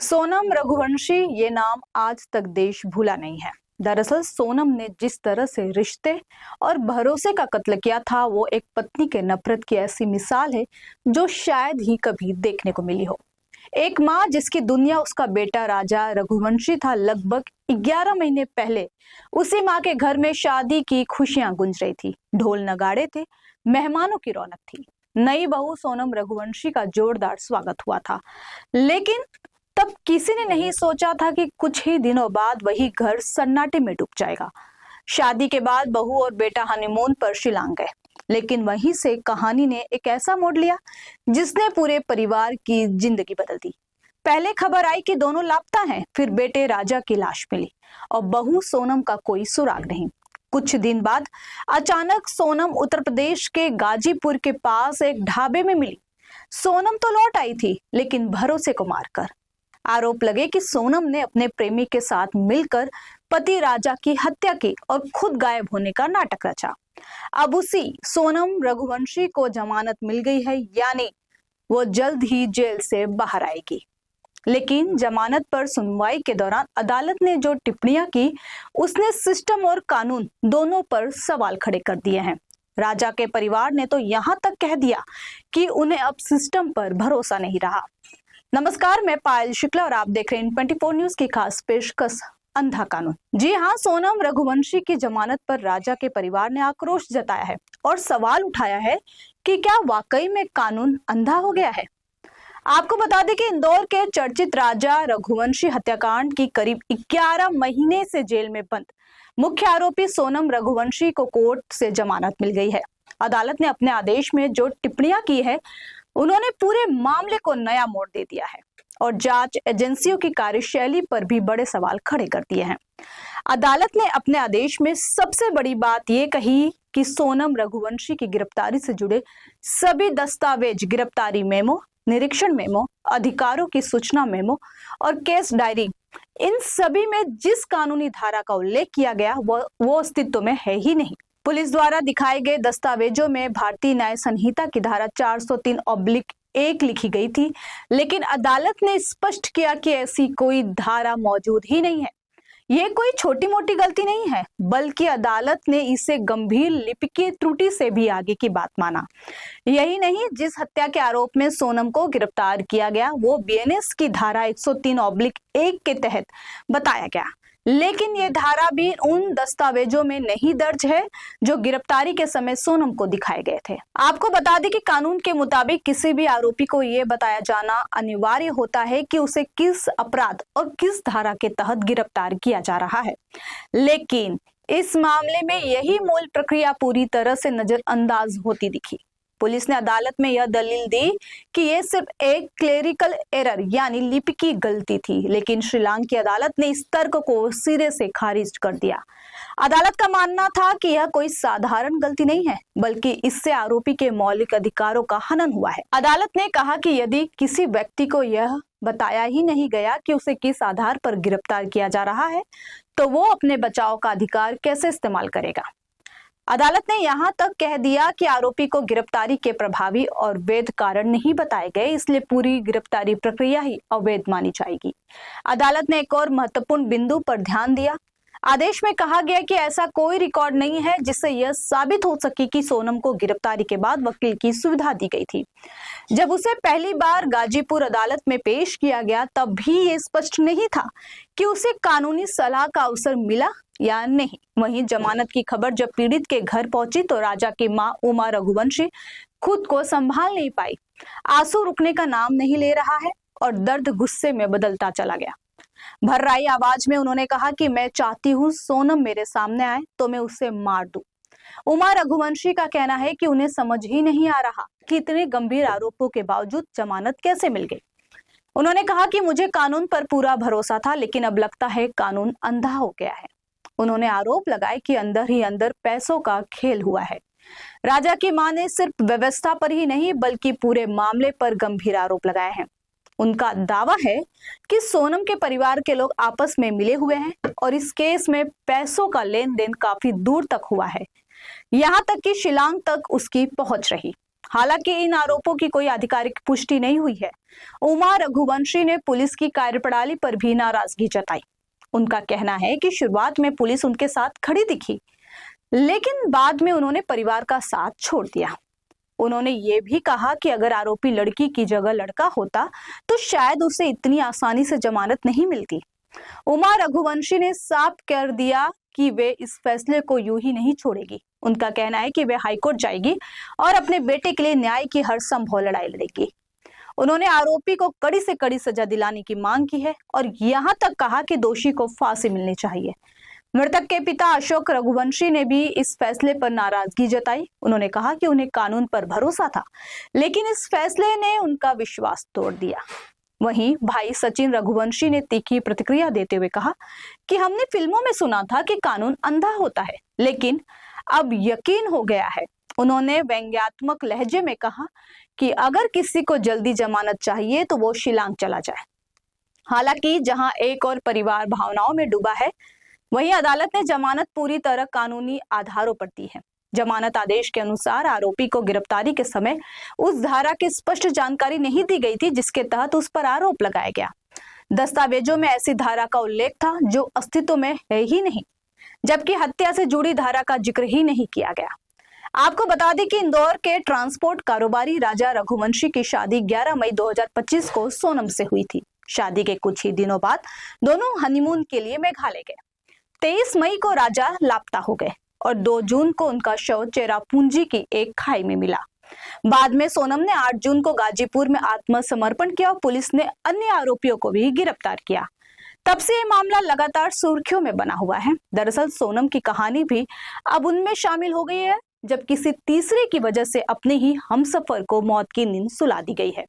सोनम रघुवंशी ये नाम आज तक देश भूला नहीं है। दरअसल सोनम ने जिस तरह से रिश्ते और भरोसे का कत्ल किया था, वो एक पत्नी के नफरत की ऐसी मिसाल है जो शायद ही कभी देखने को मिली हो। एक माँ जिसकी दुनिया उसका बेटा राजा रघुवंशी था। लगभग 11 महीने पहले उसी माँ के घर में शादी की खुशियां गूंज रही थी, ढोल नगाड़े थे, मेहमानों की रौनक थी। नई बहू सोनम रघुवंशी का जोरदार स्वागत हुआ था, लेकिन तब किसी ने नहीं सोचा था कि कुछ ही दिनों बाद वही घर सन्नाटे में डूब जाएगा। शादी के बाद बहू और बेटा हनीमून पर शिलांग गए, लेकिन वहीं से कहानी ने एक ऐसा मोड़ लिया जिसने पूरे परिवार की जिंदगी बदल दी। पहले खबर आई कि दोनों लापता हैं, फिर बेटे राजा की लाश मिली और बहू सोनम का कोई सुराग नहीं। कुछ दिन बाद अचानक सोनम उत्तर प्रदेश के गाजीपुर के पास एक ढाबे में मिली। सोनम तो लौट आई थी, लेकिन भरोसे को मारकर। आरोप लगे कि सोनम ने अपने प्रेमी के साथ मिलकर पति राजा की हत्या की और खुद गायब होने का नाटक रचा। अब उसी सोनम रघुवंशी को जमानत मिल गई है, यानी वो जल्द ही जेल से बाहर आएगी। लेकिन जमानत पर सुनवाई के दौरान अदालत ने जो टिप्पणियां की, उसने सिस्टम और कानून दोनों पर सवाल खड़े कर दिए हैं। राजा के परिवार ने तो यहां तक कह दिया कि उन्हें अब सिस्टम पर भरोसा नहीं रहा। नमस्कार, मैं पायल शुक्ला और आप देख रहे हैं 24 न्यूज की खास पेशकश अंधा कानून। जी हाँ, सोनम रघुवंशी की जमानत पर राजा के परिवार ने आक्रोश जताया है और सवाल उठाया है कि क्या वाकई में कानून अंधा हो गया है। आपको बता दें कि इंदौर के चर्चित राजा रघुवंशी हत्याकांड की करीब 11 महीने से जेल में बंद मुख्य आरोपी सोनम रघुवंशी को कोर्ट से जमानत मिल गई है। अदालत ने अपने आदेश में जो टिप्पणियां की है, उन्होंने पूरे मामले को नया मोड़ दे दिया है और जांच एजेंसियों की कार्यशैली पर भी बड़े सवाल खड़े कर दिए हैं। अदालत ने अपने आदेश में सबसे बड़ी बात यह कही कि सोनम रघुवंशी की गिरफ्तारी से जुड़े सभी दस्तावेज, गिरफ्तारी मेमो, निरीक्षण मेमो, अधिकारों की सूचना मेमो और केस डायरी, इन सभी में जिस कानूनी धारा का उल्लेख किया गया वो अस्तित्व में है ही नहीं। पुलिस द्वारा दिखाए गए दस्तावेजों में भारतीय न्याय संहिता की धारा 403/1 लिखी गई थी, लेकिन अदालत ने स्पष्ट किया कि ऐसी कोई धारा मौजूद ही नहीं है। ये कोई छोटी मोटी गलती नहीं है, बल्कि अदालत ने इसे गंभीर लिपिकीय त्रुटि से भी आगे की बात माना। यही नहीं, जिस हत्या के आरोप में सोनम को गिरफ्तार किया गया वो बीएनएस की धारा 103/1 के तहत बताया गया, लेकिन ये धारा भी उन दस्तावेजों में नहीं दर्ज है जो गिरफ्तारी के समय सोनम को दिखाए गए थे। आपको बता दें कि कानून के मुताबिक किसी भी आरोपी को ये बताया जाना अनिवार्य होता है कि उसे किस अपराध और किस धारा के तहत गिरफ्तार किया जा रहा है, लेकिन इस मामले में यही मूल प्रक्रिया पूरी तरह से नजरअंदाज होती दिखी। पुलिस ने अदालत में यह दलील दी कि यह सिर्फ एक क्लेरिकल एरर यानी लिपि की गलती थी, लेकिन शिलांग की अदालत ने इस तर्क को सिरे से खारिज कर दिया। अदालत का मानना था कि यह कोई साधारण गलती नहीं है, बल्कि इससे आरोपी के मौलिक अधिकारों का हनन हुआ है। अदालत ने कहा कि यदि किसी व्यक्ति को यह बताया ही नहीं गया कि उसे किस आधार पर गिरफ्तार किया जा रहा है, तो वो अपने बचाव का अधिकार कैसे इस्तेमाल करेगा। अदालत ने यहां तक कह दिया कि आरोपी को गिरफ्तारी के प्रभावी और वैध कारण नहीं बताए गए, इसलिए पूरी गिरफ्तारी प्रक्रिया ही अवैध मानी जाएगी। अदालत ने एक और महत्वपूर्ण बिंदु पर ध्यान दिया। आदेश में कहा गया कि ऐसा कोई रिकॉर्ड नहीं है जिससे यह साबित हो सके कि सोनम को गिरफ्तारी के बाद वकील की सुविधा दी गई थी। जब उसे पहली बार गाजीपुर अदालत में पेश किया गया, तब भी ये स्पष्ट नहीं था कि उसे कानूनी सलाह का अवसर मिला या नहीं। वहीं जमानत की खबर जब पीड़ित के घर पहुंची तो राजा की मां उमा रघुवंशी खुद को संभाल नहीं पाई। आंसू रुकने का नाम नहीं ले रहा है और दर्द गुस्से में बदलता चला गया। भर्राई आवाज में उन्होंने कहा कि मैं चाहती हूँ सोनम मेरे सामने आए तो मैं उसे मार दूं। उमा रघुवंशी का कहना है कि उन्हें समझ ही नहीं आ रहा कि इतने गंभीर आरोपों के बावजूद जमानत कैसे मिल गई। उन्होंने कहा कि मुझे कानून पर पूरा भरोसा था, लेकिन अब लगता है कानून अंधा हो गया है। उन्होंने आरोप लगाए कि अंदर ही अंदर पैसों का खेल हुआ है। राजा की मां ने सिर्फ व्यवस्था पर ही नहीं बल्कि पूरे मामले पर गंभीर आरोप लगाए हैं। उनका दावा है कि सोनम के परिवार के लोग आपस में मिले हुए हैं और इस केस में पैसों का लेन देन काफी दूर तक हुआ है, यहाँ तक कि शिलांग तक उसकी पहुंच रही। हालांकि इन आरोपों की कोई आधिकारिक पुष्टि नहीं हुई है। उमा रघुवंशी ने पुलिस की कार्यप्रणाली पर भी नाराजगी जताई। उनका कहना है कि शुरुआत में पुलिस उनके साथ खड़ी दिखी, लेकिन बाद में उन्होंने परिवार का साथ छोड़ दिया। उन्होंने ये भी कहा कि अगर आरोपी लड़की की जगह लड़का होता तो शायद उसे इतनी आसानी से जमानत नहीं मिलती। उमा रघुवंशी ने साफ कर दिया कि वे इस फैसले को यूं ही नहीं छोड़ेगी। उनका कहना है कि वे हाईकोर्ट जाएगी और अपने बेटे के लिए न्याय की हर संभव लड़ाई लड़ेगी। उन्होंने आरोपी को कड़ी से कड़ी सजा दिलाने की मांग की है और यहां तक कहा कि दोषी को फांसी मिलनी चाहिए। मृतक के पिता अशोक रघुवंशी ने भी इस फैसले पर नाराजगी जताई। उन्होंने कहा कि उन्हें कानून पर भरोसा था, लेकिन इस फैसले ने उनका विश्वास तोड़ दिया। वहीं भाई सचिन रघुवंशी ने तीखी प्रतिक्रिया देते हुए कहा कि हमने फिल्मों में सुना था कि कानून अंधा होता है, लेकिन अब यकीन हो गया है। उन्होंने व्यंग्यात्मक लहजे में कहा कि अगर किसी को जल्दी जमानत चाहिए तो वो शिलांग चला जाए। हालांकि जहां एक और परिवार भावनाओं में डूबा है, वहीं अदालत ने जमानत पूरी तरह कानूनी आधारों पर दी है। जमानत आदेश के अनुसार आरोपी को गिरफ्तारी के समय उस धारा की स्पष्ट जानकारी नहीं दी गई थी जिसके तहत उस पर आरोप लगाया गया। दस्तावेजों में ऐसी धारा का उल्लेख था जो अस्तित्व में है ही नहीं, जबकि हत्या से जुड़ी धारा का जिक्र ही नहीं किया गया। आपको बता दें कि इंदौर के ट्रांसपोर्ट कारोबारी राजा रघुवंशी की शादी 11 मई 2025 को सोनम से हुई थी। शादी के कुछ ही दिनों बाद दोनों हनीमून के लिए मेघालय गए। 23 मई को राजा लापता हो गए और 2 जून को उनका शव चेरापूंजी की एक खाई में मिला। बाद में सोनम ने 8 जून को गाजीपुर में आत्मसमर्पण किया और पुलिस ने अन्य आरोपियों को भी गिरफ्तार किया। तब से ये मामला लगातार सुर्खियों में बना हुआ है। दरअसल सोनम की कहानी भी अब उनमें शामिल हो गई है, जब किसी तीसरे की वजह से अपने ही हमसफर को मौत की नींद सुला दी गई है।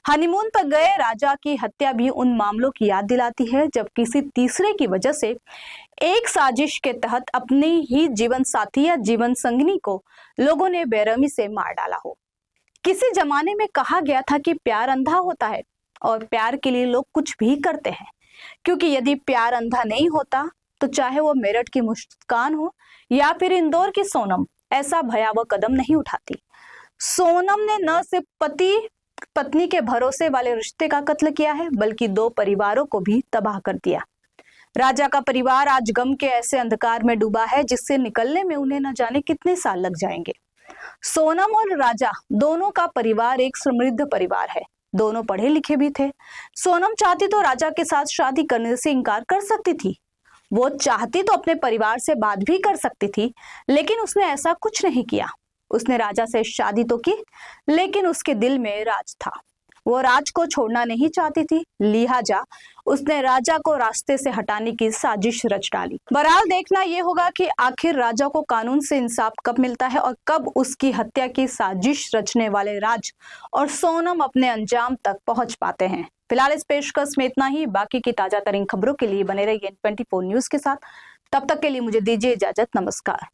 हनीमून पर गए राजा की हत्या भी उन मामलों की याद दिलाती है जब किसी तीसरे की वजह से एक साजिश के तहत अपनी ही जीवन साथी या जीवन संगिनी को लोगों ने बेरहमी से मार डाला हो। किसी जमाने में कहा गया था कि प्यार अंधा होता है और प्यार के लिए लोग कुछ भी करते हैं, क्योंकि यदि प्यार अंधा नहीं होता तो चाहे वो मेरठ की मुस्कान हो या फिर इंदौर की सोनम, ऐसा भयावह कदम नहीं उठाती। सोनम ने न सिर्फ पति पत्नी के भरोसे वाले रिश्ते का कत्ल किया है, बल्कि 2 परिवारों को भी तबाह कर दिया। राजा का परिवार आज गम के ऐसे अंधकार में डूबा है जिससे निकलने में उन्हें न जाने कितने साल लग जाएंगे। सोनम और राजा दोनों का परिवार एक समृद्ध परिवार है। दोनों पढ़े लिखे भी थे। सोनम चाहती तो राजा के साथ शादी करने से इनकार कर सकती थी। वो चाहती तो अपने परिवार से बात भी कर सकती थी, लेकिन उसने ऐसा कुछ नहीं किया। उसने राजा से शादी तो की, लेकिन उसके दिल में राज था। वो राज को छोड़ना नहीं चाहती थी, लिहाजा उसने राजा को रास्ते से हटाने की साजिश रच डाली। बहरहाल देखना यह होगा कि आखिर राजा को कानून से इंसाफ कब मिलता है और कब उसकी हत्या की साजिश रचने वाले राज और सोनम अपने अंजाम तक पहुंच पाते हैं। फिलहाल इस पेशकश में इतना ही। बाकी की ताजा तरीन खबरों के लिए बने रहिए N24 न्यूज के साथ। तब तक के लिए मुझे दीजिए इजाजत। नमस्कार।